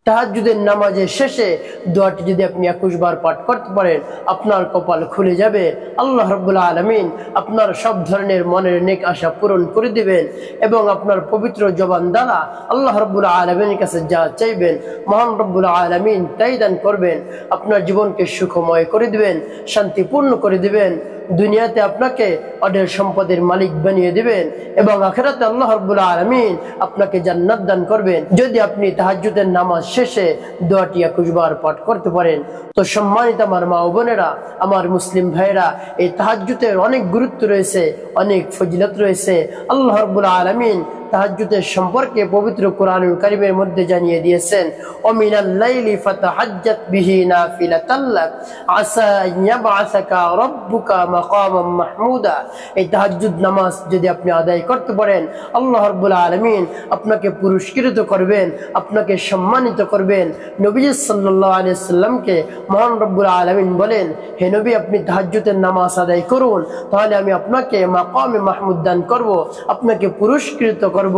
তাহাজ্জুদের নামাজের শেষে দোয়াটি যদি আপনি 21 বার পাঠ করতে পারেন, আপনার কপাল খুলে যাবে। আল্লাহ রাব্বুল আলামিন আপনার সব ধরনের মনের নেক আশা পূরণ করে দিবেন এবং আপনার পবিত্র জবান দ্বারা আল্লাহ রাব্বুল আলামিনের কাছে যা চাইবেন মহান রব্বুল আলামিন তাই দান করবেন। আপনার জীবনকে সুখময় করে দিবেন, শান্তিপূর্ণ করে দিবেন। দুনিয়াতে আপনাকে অঢেল সম্পদের মালিক বানিয়ে দিবেন এবং আখিরাতে আল্লাহ রাব্বুল আলামিন আপনাকে জান্নাত দান করবেন যদি আপনি তাহাজ্জুদের নামাজ শেষে দোয়াটি 21 বার পাঠ করতে পারেন। তো সম্মানিত আমার মা ও বোনেরা, আমার মুসলিম ভাইরা, এই তাহাজ্জুদের অনেক গুরুত্ব রয়েছে, অনেক ফজিলত রয়েছে। আল্লাহ রাব্বুল আলামিন তাহাজ্জুদের সম্পর্কে পবিত্র কোরআনুল কারীমের মধ্যে জানিয়ে দিয়েছেন, ও মিনাল লাইলি ফাতাহাজ্জাত বিহি নাফিলাতাল লাক আসা আন ইয়াবআসাকা রাব্বুকা মাকামান মাহমুদা। এই তাহাজ্জুদ নামাজ যদি আপনি আদায় করতে পারেন, আল্লাহ রাব্বুল আলামিন আপনাকে পুরস্কৃত করবেন, আপনাকে সম্মানিত করবেন। নবী সাল্লাল্লাহু আলাইহি ওয়াসাল্লামকে মহান রব্বুল আলামিন বলেন, হে নবী, আপনি তাহাজ্জুদের নামাজ আদায় করুন, তাহলে আমি আপনাকে মাকামে মাহমুদ দান করব, আপনাকে পুরস্কৃত করব।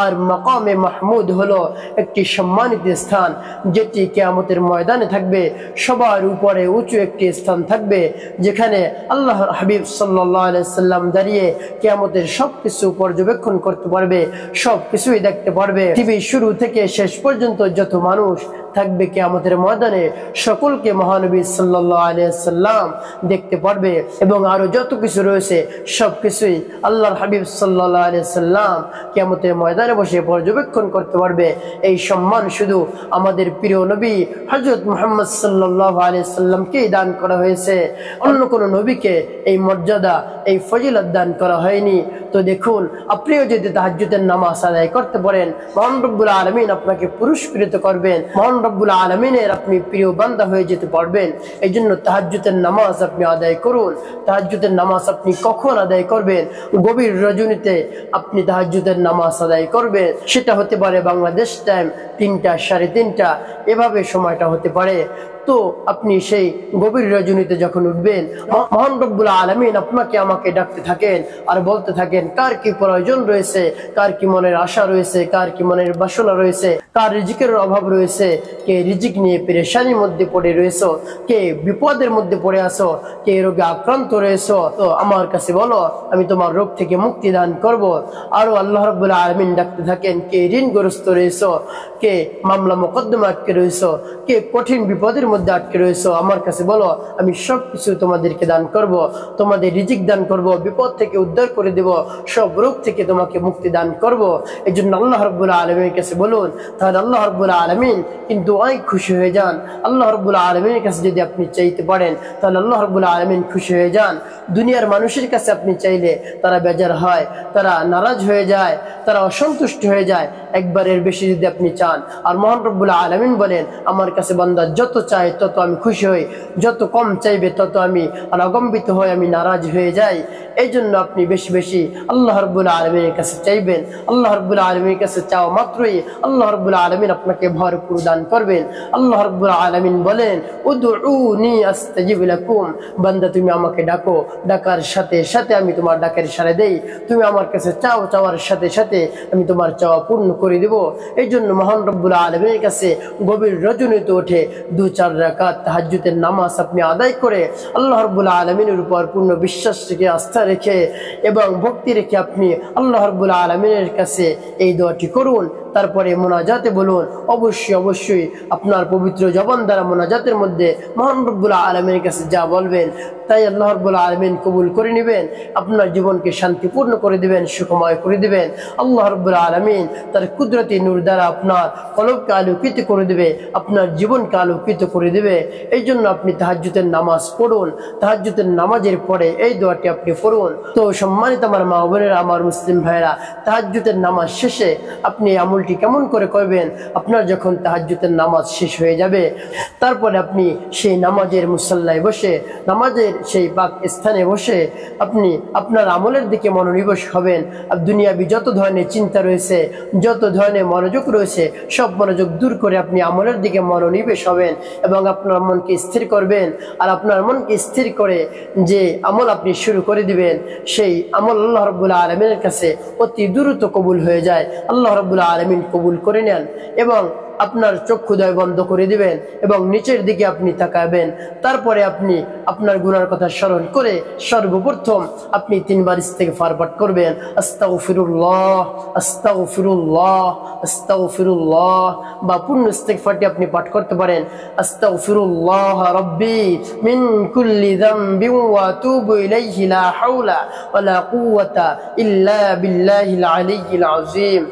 আর মাকামে মাহমুদ হলো একটি সম্মানিত স্থান, যেটি কিয়ামতের ময়দানে থাকবে। সবার উপরে উঁচু একটি স্থান থাকবে, যেখানে আল্লাহর হাবিব সাল্লাল্লাহু আলাইহি ওয়াসাল্লাম দাঁড়িয়ে কিয়ামতের সবকিছু পর্যবেক্ষণ করতে পারবে, সবকিছুই দেখতে পারবে। পৃথিবীর শুরু থেকে শেষ পর্যন্ত যত মানুষ থাকবে কিয়ামতের ময়দানে, সকলকে মহানবী সাল্লাল্লাহু আলাইহি ওয়াসাল্লাম দেখতে পারবে এবং আরো যত কিছু রয়েছে সবকিছুই আল্লাহর হাবিব সাল্লাল্লাহু আলাইহি ওয়াসাল্লাম কিয়ামতের ময়দানে বসে পর্যবেক্ষণ করতে পারবে। এই সম্মান শুধু আমাদের প্রিয় নবী হযরত মুহাম্মদ সাল্লাল্লাহু আলাইহি ওয়াসাল্লামকেই দান করা হয়েছে, অন্য কোনো নবীকে এই মর্যাদা, এই ফজিলত দান করা হয়নি। তো দেখুন, আপনিও যদি তাহাজ্জুদের নামাজ আদায় করতে পারেন, মহান রব্বুল আলামিন আপনাকে পুরস্কৃত করবেন, মহান রব্বুল আলামিনের আপনি প্রিয় বান্দা হয়ে যেতে পারবেন। এই জন্য তাহাজ্জুদের নামাজ আপনি আদায় করুন। তাহাজ্জুদের নামাজ আপনি কখন আদায় করবেন? গভীর রজনীতে আপনি তাহাজ্জুদের নামাজ আদায় করবেন। সেটা হতে পারে বাংলাদেশ টাইম 3টা, 3:30, এভাবে সময়টা হতে পারে। তো আপনি সেই গভীর রজনীতে যখন উঠবেন, মহান রব্বুল আলামিন আপনাকে আমাকে ডাকতে থাকেন আর বলতে থাকেন কার কি প্রয়োজন রয়েছে, কার কি মনের আশা রয়েছে, কার কি মনের বাসনা রয়েছে, কার রিজিকের অভাব রয়েছে, কে রিজিক নিয়ে পেরেশানির মধ্যে পড়ে রয়েছে, কে বিপদের মধ্যে পড়ে আসো, কে রোগে আক্রান্ত রয়েছে, তো আমার কাছে বলো, আমি তোমার রোগ থেকে মুক্তি দান করব। আরো আল্লাহ রাব্বুল আলামিন ডাকতে থাকেন, কে ঋণগ্রস্ত রয়েছে, কে মামলা মোকদ্দমা আটকে রয়েছে, কে কঠিন বিপদের মধ্যে আটকে রয়েছে, আমার কাছে বলো, আমি সবকিছু তোমাদেরকে দান করব, তোমাদের রিজিক দান করব, বিপদ থেকে উদ্ধার করে দেব, সব রোগ থেকে তোমাকে মুক্তি দান করব। এই জন্য আল্লাহ রাব্বুল আলামিনের কাছে বলুন, তাহলে আল্লাহ রাব্বুল আলামিন কিন্তু অনেক খুশি হয়ে যান। আল্লাহ রাব্বুল আলামিনের কাছে যদি আপনি চাইতে পারেন, তাহলে আল্লাহ রাব্বুল আলামিন খুশি হয়ে যান। দুনিয়ার মানুষের কাছে আপনি চাইলে তারা বেজার হয়, তারা নারাজ হয়ে যায়, তারা অসন্তুষ্ট হয়ে যায় একবারের বেশি যদি আপনি চান। আর মহান রব্বুল আলামিন বলেন, আমার কাছে বান্দা যত চায় তত আমি খুশি হই, যত কম চাইবে তত আমি রাগান্বিত হই, আমি নারাজ হয়ে যাই। এই জন্য আপনি বেশি বেশি আল্লাহ রাব্বুল আলামিনের কাছে চাইবেন। আল্লাহ রাব্বুল আলামিনের কাছে চাওয়া মাত্রই আল্লাহ রাব্বুল আলামিন আপনাকে ভরপুর দান করবেন। আল্লাহ রাব্বুল আলামিন বলেন, উদউনি আস্তাজিব লাকুম, বান্দা তুমি আমাকে ডাকো, ডাকার সাথে সাথে আমি তোমার ডাকের সাড়া দেই। তুমি আমার কাছে চাও, চাওয়ার সাথে সাথে আমি তোমার চাওয়া পূর্ণ করে দেব। এই জন্য মহান রব্বুল আলামিনের কাছে গভীর রজনীতে উঠে 2-4 রাকাত তাহাজ্জুদের নামাজ আপনি আদায় করে আল্লাহ রাব্বুল আলামিনের উপর পূর্ণ বিশ্বাস রেখে, আস্থা রেখে এবং ভক্তি রেখে আপনি আল্লাহ রাব্বুল আলামিনের কাছে এই দোয়াটি করুন। তারপরে মোনাজাতে বলুন। অবশ্যই অবশ্যই আপনার পবিত্র জবান দ্বারা মোনাজাতের মধ্যে মহান রব্বুল আলামিনের কাছে যা বলবেন তাই আল্লাহ রাব্বুল আলামিন কবুল করে নেবেন, আপনার জীবনকে শান্তিপূর্ণ করে দিবেন, সুখময় করে দিবেন। আল্লাহ রাব্বুল আলামিন তার কুদরতি নূর দ্বারা আপনার কলবকে আলোকিত করে দিবে, আপনার জীবনকে আলোকিত করে দিবে। এই জন্য আপনি তাহাজ্জুদের নামাজ পড়ুন। তাহাজ্জুদের নামাজের পরে এই দোয়াটি আপনি পড়ুন। তো সম্মানিত আমার মা বোনেরা, আমার মুসলিম ভাইরা, তাহাজ্জুদের নামাজ শেষে আপনি আমলটি কেমন করে করবেন? আপনার যখন তাহাজ্জুদের নামাজ শেষ হয়ে যাবে, তারপরে আপনি সেই নামাজের মুসাল্লায় বসে, নামাজের সেই পাক স্থানে বসে আপনি আপনার আমলের দিকে মনোনিবেশ হবেন। আর দুনিয়াবি যত ধরনের চিন্তা রয়েছে, যত ধরনের মনোযোগ রয়েছে, সব মনোযোগ দূর করে আপনি আমলের দিকে মনোনিবেশ হবেন এবং আপনার মনকে স্থির করবেন। আর আপনার মনকে স্থির করে যে আমল আপনি শুরু করে দিবেন, সেই আমল আল্লাহ রাব্বুল আলামিনের কাছে অতি দ্রুত কবুল হয়ে যায়। আল্লাহ রাব্বুল আলামিন কবুল করে নেন এবং আপনার চক্ষুদ্বয় বন্ধ করে দিবেন এবং নিচের দিকে আপনি তাকাবেন। তারপরে আপনি আপনার গুনার কথা স্মরণ করে সর্বপ্রথম আপনি 3 বার ইস্তেগফার পাঠ করবেন। আস্তাগফিরুল্লাহ আস্তাগফিরুল্লাহ আস্তাগফিরুল্লাহ, বা পূর্ণ ইস্তেগফারটি আপনি পাঠ করতে পারেন। আস্তাগফিরুল্লাহ রাব্বি মিন কুল্লি যামবিন ওয়া আতুবু ইলাইহি লা হাওলা ওয়া লা কুওয়াতা ইল্লা বিল্লাহিল আলিয়্যিল আযীম।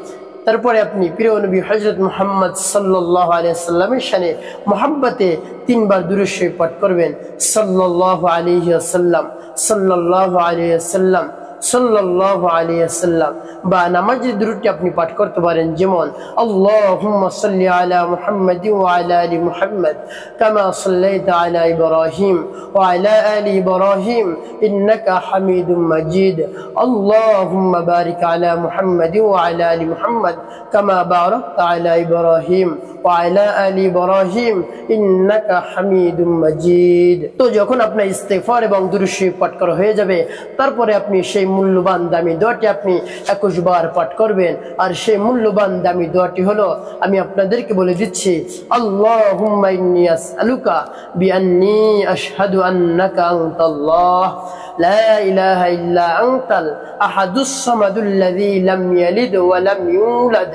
তারপরে আপনি প্রিয় নবী হযরত মুহাম্মদ সাল্লাল্লাহু আলাইহি ওয়াসাল্লামের শানে মুহাব্বতে 3 বার দুরূদ শরীফ পাঠ করবেন। সাল্লাল্লাহু আলাইহি ওয়াসাল্লাম সাল্লাল্লাহু আলাইহি ওয়াসাল্লাম সাল্লাল্লাহু আলাইহি ওয়াসাল্লাম, বা নামাজের দুরূদটি আপনি পাঠ করতে পারেন, যেমন আল্লাহুম্মা সাল্লি আলা মুহাম্মাদিন ওয়া আলা আলি মুহাম্মাদ কামা সাল্লাইতা আলা ইব্রাহিম ওয়া আলা আলি ইব্রাহিম ইন্নাকা হামিদুম মাজিদ। আল্লাহুম্মা বারিক আলা মুহাম্মাদিন ওয়া আলা আলি মুহাম্মাদ কামা বারাকতা আলা ইব্রাহিম ওয়া আলা আলি ইব্রাহিম ইন্নাকা হামিদুম মাজিদ। তো যখন আপনার ইস্তেগফার এবং দুরূদ শরীফ পাঠ করা হয়ে যাবে, তারপরে আপনি সেই মূল্যবান দামি দোয়াটি আপনি 21 বার পাঠ করবেন। আর সেই মূল্যবান দামি দোয়াটি হলো, আমি আপনাদেরকে বলে দিচ্ছি, আল্লাহুম্মা ইন্নী আসআলুকা বিআন্নী আশহাদু আন্নাকা আনতাল্লাহ লা ইলাহা ইল্লা আনতাল আহাদুস সামাদুল্লাযী লাম ইয়ালিদ ওয়া লাম ইউলাদ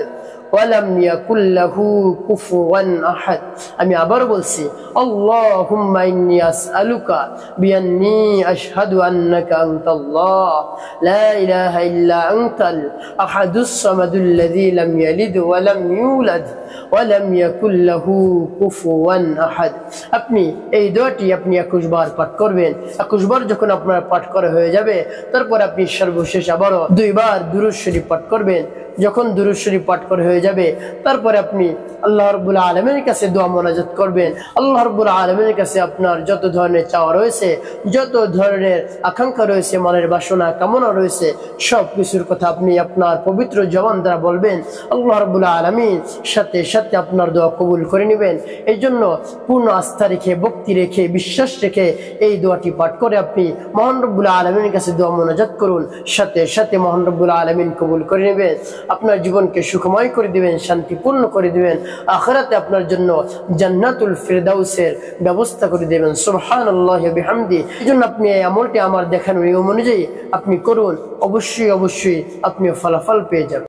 ওয়ালাম ইয়াকুল লাহু কুফুওয়ান আহাদ। আমি আবার বলছি, আল্লাহুম্মা ইন্নী আসআলুকা বিআন্নী আশহাদু আন্নাকা আনতাল্লাহ লা ইলাহা ইল্লা আনতাল আহাদুস সামাদুল্লাযী লাম ইয়ালিদ ওয়া লাম ইউলাদ ওয়ালাম ইয়াকুল লাহু কুফুওয়ান আহাদ। আপনি এই দোয়াটি আপনি 21 বার পাঠ করবেন। 21 বার যখন আপনার পাঠ করা হয়ে যাবে, তারপর আপনি সর্বশেষ আবারও 2 বার দুরূদ শরীফ পাঠ করবেন। যখন দুরূদ শরীফ পাঠ করা হয়ে যাবে, তারপরে আপনি আল্লাহ রাব্বুল আলামিনের কাছে দোয়া মোনাজাত করবেন। আল্লাহ রাব্বুল আলামিনের কাছে আপনার যত ধরনের চাওয়া রয়েছে, যত ধরনের আকাঙ্ক্ষা রয়েছে, মনের বাসনা কামনা রয়েছে, সব কিছুর কথা আপনি আপনার পবিত্র জবান দ্বারা বলবেন। আল্লাহ রাব্বুল আলামিন সাথে সাথে আপনার দোয়া কবুল করে নেবেন। এই জন্য পূর্ণ আস্থা রেখে, ভক্তি রেখে, বিশ্বাস রেখে এই দোয়াটি পাঠ করে আপনি মহান রব্বুল আলামিনের কাছে দোয়া মোনাজাত করুন। সাথে সাথে মহান রব্বুল আলামিন কবুল করে নেবেন, আপনার জীবনকে সুখময় করে দিবেন, শান্তিপূর্ণ করে দিবেন, আখিরাতে আপনার জন্য জান্নাতুল ফিরদাউসের ব্যবস্থা করে দিবেন। সুবহানাল্লাহি ওয়া বিহামদি। এজন্য আপনি এই আমলটি আমার দেখানো নিয়ম অনুযায়ী আপনি করুন, অবশ্যই অবশ্যই আপনি ফলাফল পেয়ে যাবেন।